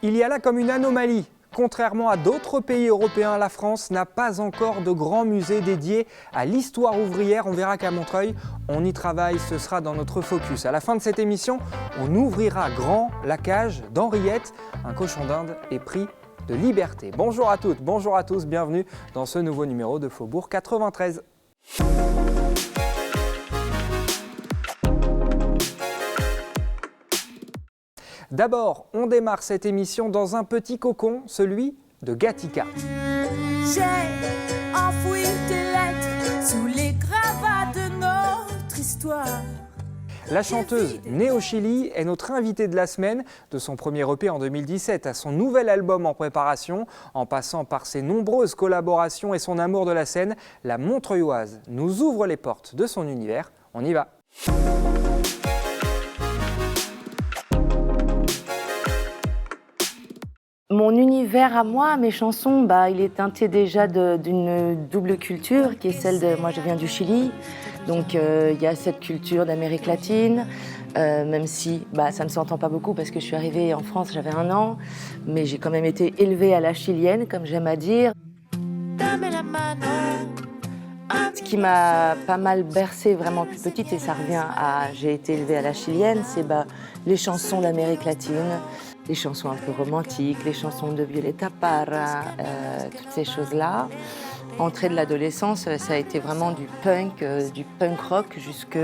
Il y a là comme une anomalie. Contrairement à d'autres pays européens, la France n'a pas encore de grand musée dédié à l'histoire ouvrière. On verra qu'à Montreuil, on y travaille, ce sera dans notre focus. À la fin de cette émission, on ouvrira grand la cage d'Henriette, un cochon d'Inde épris de liberté. Bonjour à toutes, bonjour à tous, bienvenue dans ce nouveau numéro de Faubourg 93. D'abord, on démarre cette émission dans un petit cocon, celui de Gatica. J'ai enfoui tes lettres sous les gravats de notre histoire. La chanteuse née au Chili est notre invitée de la semaine, de son premier EP en 2017 à son nouvel album en préparation, en passant par ses nombreuses collaborations et son amour de la scène, la Montreuilloise nous ouvre les portes de son univers. On y va. Mon univers à moi, mes chansons, il est teinté déjà d'une double culture qui est celle de... Moi, je viens du Chili, donc il y a cette culture d'Amérique latine, même si ça ne s'entend pas beaucoup parce que je suis arrivée en France, j'avais 1 an, mais j'ai quand même été élevée à la chilienne, comme j'aime à dire. Ce qui m'a pas mal bercée vraiment plus petite, et ça revient à j'ai été élevée à la chilienne, c'est les chansons d'Amérique latine, les chansons un peu romantiques, les chansons de Violeta Parra, toutes ces choses-là. Entrée de l'adolescence, ça a été vraiment du punk rock jusque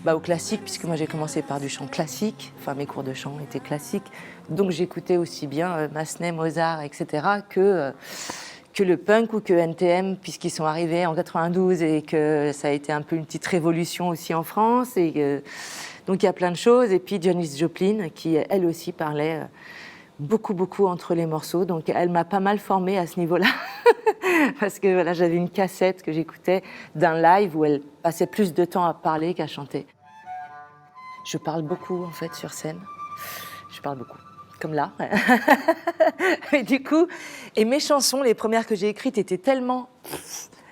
au classique, puisque moi j'ai commencé par du chant classique, enfin mes cours de chant étaient classiques, donc j'écoutais aussi bien Massenet, Mozart, etc. que le punk ou que NTM, puisqu'ils sont arrivés en 92 et que ça a été un peu une petite révolution aussi en France. Donc il y a plein de choses. Et puis Janis Joplin, qui elle aussi parlait beaucoup entre les morceaux. Donc elle m'a pas mal formée à ce niveau-là. Parce que voilà, j'avais une cassette que j'écoutais d'un live où elle passait plus de temps à parler qu'à chanter. Je parle beaucoup en fait sur scène. Je parle beaucoup. Comme là. Et du coup, mes chansons, les premières que j'ai écrites, étaient tellement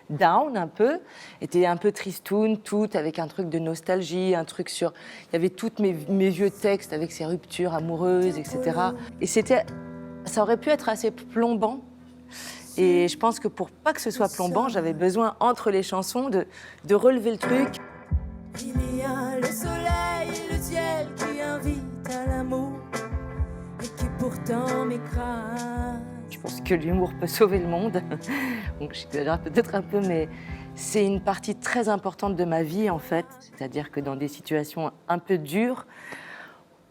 down un peu, étaient un peu tristounes, toutes avec un truc de nostalgie, un truc sur... Il y avait tous mes vieux textes avec ces ruptures amoureuses, etc. Et ça aurait pu être assez plombant. Et je pense que pour pas que ce soit plombant, j'avais besoin, entre les chansons, de relever le truc. Il y a le soleil et le ciel qui invitent à l'amour. Qui pourtant m'écrase. Je pense que l'humour peut sauver le monde. Donc j'exagère peut-être un peu, mais c'est une partie très importante de ma vie en fait. C'est-à-dire que dans des situations un peu dures,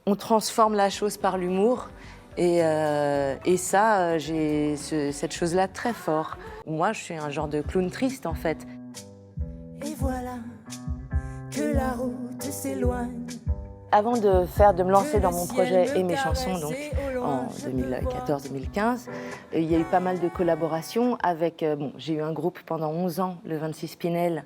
on transforme la chose par l'humour. Et ça, j'ai cette chose-là très fort. Moi, je suis un genre de clown triste en fait. Et voilà que la route s'éloigne. Avant de me lancer dans mon projet et mes chansons, donc en 2014-2015, il y a eu pas mal de collaborations avec... j'ai eu un groupe pendant 11 ans, le 26 Pinel,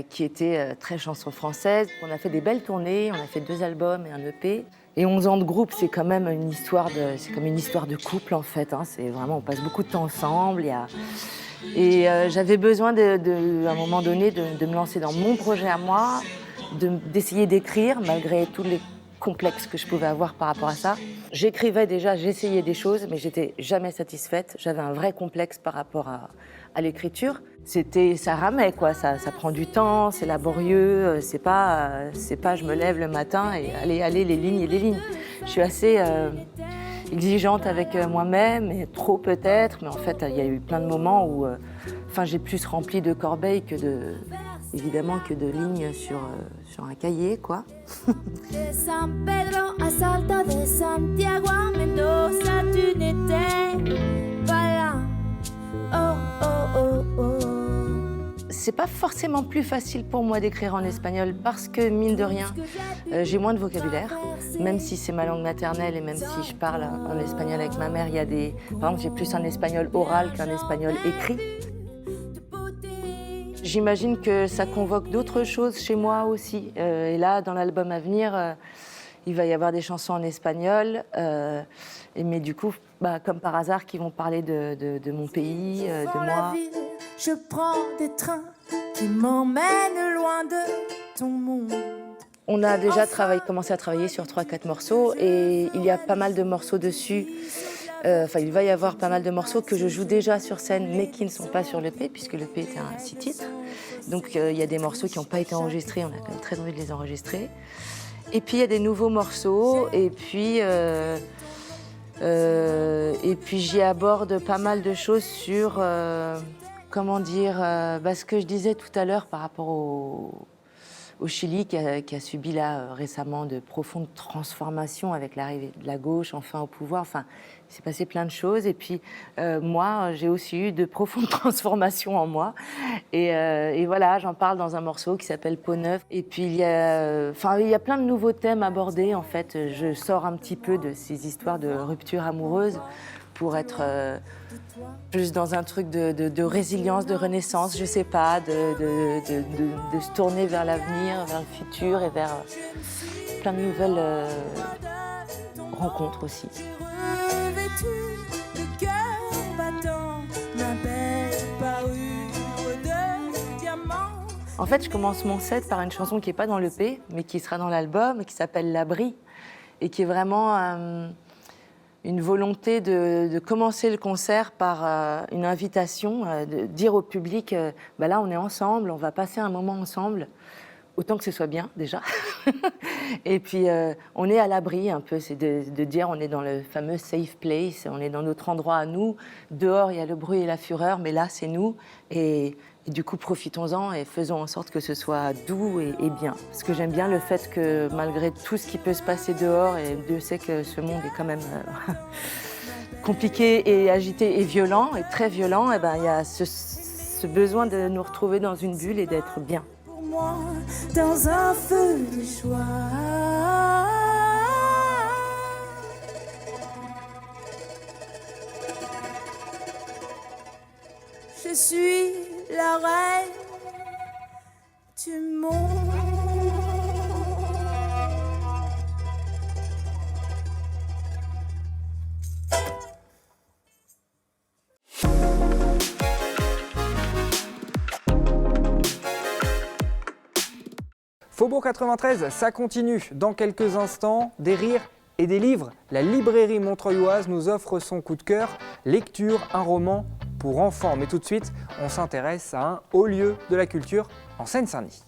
qui était très chanson française. On a fait des belles tournées, on a fait 2 albums et un EP. Et 11 ans de groupe, c'est comme une histoire de couple en fait. C'est vraiment, on passe beaucoup de temps ensemble. Et j'avais besoin à un moment donné de me lancer dans mon projet à moi, d'essayer d'écrire malgré tous les complexes que je pouvais avoir par rapport à ça. J'écrivais déjà, j'essayais des choses, mais j'étais jamais satisfaite. J'avais un vrai complexe par rapport à l'écriture. Ça ramait quoi, ça prend du temps, c'est laborieux, c'est pas je me lève le matin et allez les lignes. Je suis assez exigeante avec moi-même, et trop peut-être, mais en fait il y a eu plein de moments où j'ai plus rempli de corbeilles évidemment que de lignes sur un cahier, quoi. De San Pedro a Salta, de Santiago a Mendoza, tu n'étais pas là. Oh, oh, oh, oh. C'est pas forcément plus facile pour moi d'écrire en espagnol parce que, mine de rien, j'ai moins de vocabulaire. Même si c'est ma langue maternelle et même si je parle en espagnol avec ma mère, par exemple, j'ai plus un espagnol oral qu'un espagnol écrit. J'imagine que ça convoque d'autres choses chez moi aussi. Et là, dans l'album à venir, il va y avoir des chansons en espagnol. Mais du coup, comme par hasard, qui vont parler de mon pays, de moi. Je prends des trains qui m'emmènent loin de ton monde. On a déjà commencé à travailler sur 3-4 morceaux et il y a pas mal de morceaux dessus. Il va y avoir pas mal de morceaux que je joue déjà sur scène mais qui ne sont pas sur l'EP puisque l'EP était un 6 titres. Donc il y a des morceaux qui n'ont pas été enregistrés, on a quand même très envie de les enregistrer. Et puis il y a des nouveaux morceaux et puis j'y aborde pas mal de choses sur, ce que je disais tout à l'heure par rapport au Chili qui a subi là récemment de profondes transformations avec l'arrivée de la gauche enfin au pouvoir. Enfin, il s'est passé plein de choses et puis moi j'ai aussi eu de profondes transformations en moi et voilà, j'en parle dans un morceau qui s'appelle Peau neuve. Et puis il y a plein de nouveaux thèmes abordés en fait. Je sors un petit peu de ces histoires de rupture amoureuse pour être plus dans un truc de résilience, de renaissance, je sais pas, de se tourner vers l'avenir, vers le futur et vers plein de nouvelles rencontres aussi. En fait, je commence mon set par une chanson qui n'est pas dans l'EP, mais qui sera dans l'album, qui s'appelle L'Abri, et qui est vraiment une volonté de commencer le concert par une invitation, de dire au public là on est ensemble, on va passer un moment ensemble, autant que ce soit bien déjà. Et puis on est à l'abri un peu, c'est de dire on est dans le fameux safe place, on est dans notre endroit à nous, dehors il y a le bruit et la fureur, mais là c'est nous, et du coup profitons-en et faisons en sorte que ce soit doux et bien. Parce que j'aime bien le fait que malgré tout ce qui peut se passer dehors, et Dieu sait que ce monde est quand même compliqué et agité et violent, et très violent, et il y a ce besoin de nous retrouver dans une bulle et d'être bien. Pour moi, dans un feu de joie. Je suis la reine du monde. Faubourg 93, ça continue. Dans quelques instants, des rires et des livres. La librairie montreuilloise nous offre son coup de cœur, lecture, un roman pour enfants. Mais tout de suite, on s'intéresse à un haut lieu de la culture en Seine-Saint-Denis.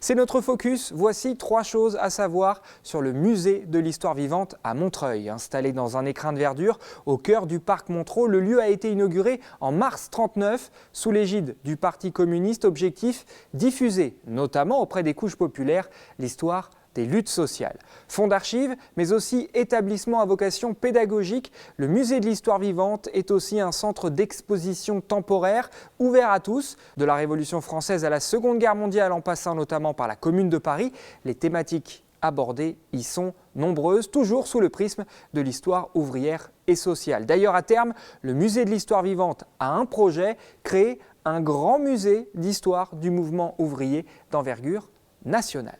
C'est notre focus. Voici 3 choses à savoir sur le musée de l'histoire vivante à Montreuil. Installé dans un écrin de verdure au cœur du parc Montreux, le lieu a été inauguré en mars 1939 sous l'égide du Parti communiste. Objectif, diffuser, notamment auprès des couches populaires, l'histoire des luttes sociales. Fonds d'archives, mais aussi établissement à vocation pédagogique, le musée de l'histoire vivante est aussi un centre d'exposition temporaire ouvert à tous. De la Révolution française à la Seconde Guerre mondiale, en passant notamment par la Commune de Paris, les thématiques abordées y sont nombreuses, toujours sous le prisme de l'histoire ouvrière et sociale. D'ailleurs, à terme, le musée de l'histoire vivante a un projet, créer un grand musée d'histoire du mouvement ouvrier d'envergure nationale.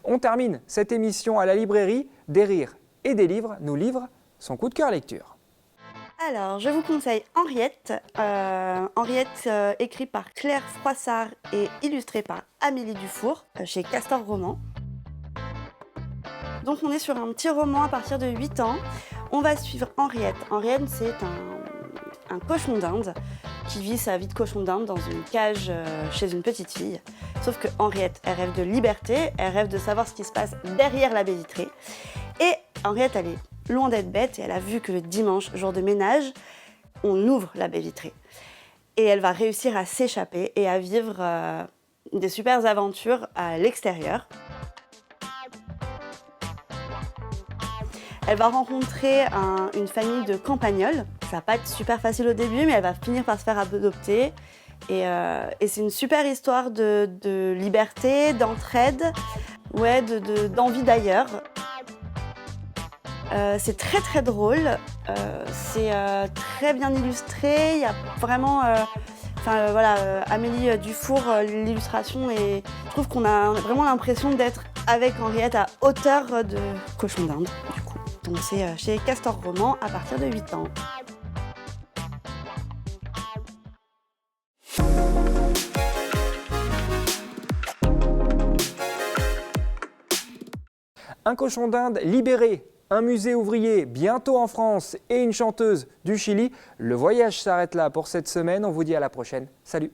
On termine cette émission à la librairie. Des rires et des livres nous livre son coup de cœur lecture. Alors, je vous conseille Henriette. Henriette, écrite par Claire Froissart et illustrée par Amélie Dufour, chez Castor Roman. Donc, on est sur un petit roman à partir de 8 ans. On va suivre Henriette. Henriette, c'est un cochon d'Inde qui vit sa vie de cochon d'Inde dans une cage chez une petite fille. Sauf que Henriette, elle rêve de liberté, elle rêve de savoir ce qui se passe derrière la baie vitrée. Et Henriette, elle est loin d'être bête et elle a vu que le dimanche, jour de ménage, on ouvre la baie vitrée. Et elle va réussir à s'échapper et à vivre des super aventures à l'extérieur. Elle va rencontrer une famille de campagnols. Ça va pas être super facile au début, mais elle va finir par se faire adopter. Et c'est une super histoire de liberté, d'entraide, ouais, d'envie d'ailleurs. C'est très très drôle, c'est très bien illustré. Il y a vraiment, Amélie Dufour, l'illustration, et je trouve qu'on a vraiment l'impression d'être avec Henriette à hauteur de cochon d'Inde, du coup. Donc c'est chez Castor Roman à partir de 8 ans. Un cochon d'Inde libéré, un musée ouvrier bientôt en France et une chanteuse du Chili. Le voyage s'arrête là pour cette semaine. On vous dit à la prochaine. Salut!